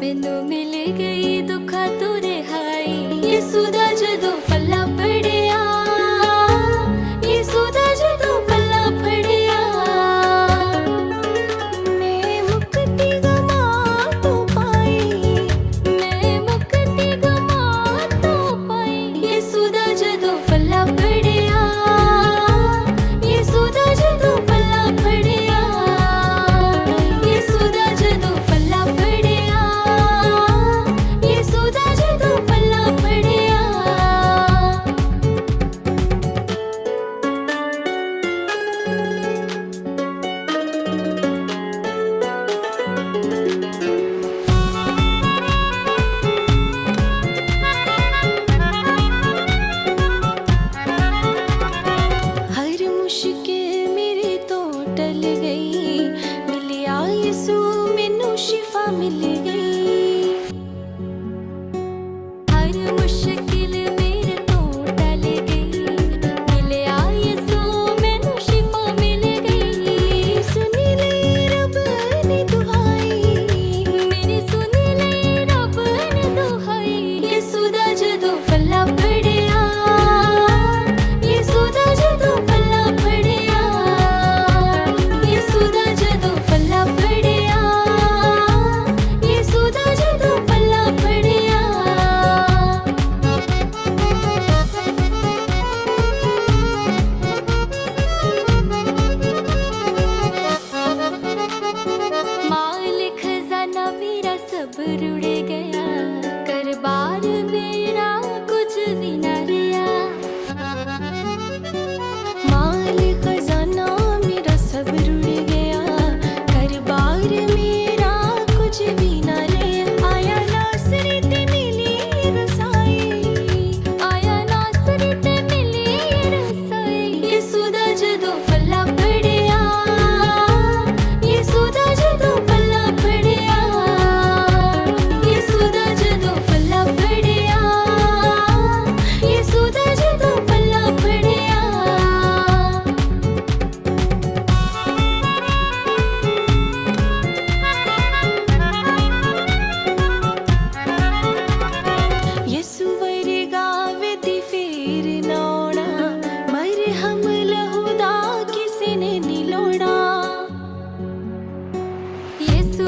मैनू मिल गई दुखा तो रिहाई। यीशु दा जदों पल्ला फड़िया, यीशु दा जदों पल्ला फड़िया, मैं मुक्ति गमा तो पाई, मैं मुक्ति गमा तो पाई। यीशु दा जदों पल्ला फड़िया, यीशु दा जदों पल्ला फड़िया, यीशु दा जदों पल्ला फड़िया, यीशु दा जदों पल्ला फड़िया। हर मुश्किल मेरी तो टल गई, मिलिया यीशु मैनू शिफा मिल गई। हर मुश्किल मेरे तो टल गई, मिलिया यीशु मैनू शिफा मिल गई। सुन ले रब ने दुहाई, मेरी सुन ले रब ने दुहाई। यीशु दा जदों पल्ला फड़िया, यीशु दा जदों पल्ला फड़िया, यीशु दा जदों पल्ला फड़िया, यीशु दा जदों पल्ला फड़िया। माल खजाना मेरा सब रुड़ गया, कर बार मेरा कुछ भी न रिया। माल खजाना मेरा सब रुड़ गया, कर बार मेरा कुछ भी न रिया। आया नासरी ते मिली रसाई, आया नासरी ते मिली रसाई। यीशु दा जदों पल्ला फड़िया, यीशु दा जदों पल्ला फड़िया, यीशु दा जदों पल्ला फड़िया, यीशु दा जदों पल्ला फड़िया। यीशु वर्गा विधि फेर ना होना, मरहम लहू दा किसे ने नी लोड़ा। यीशु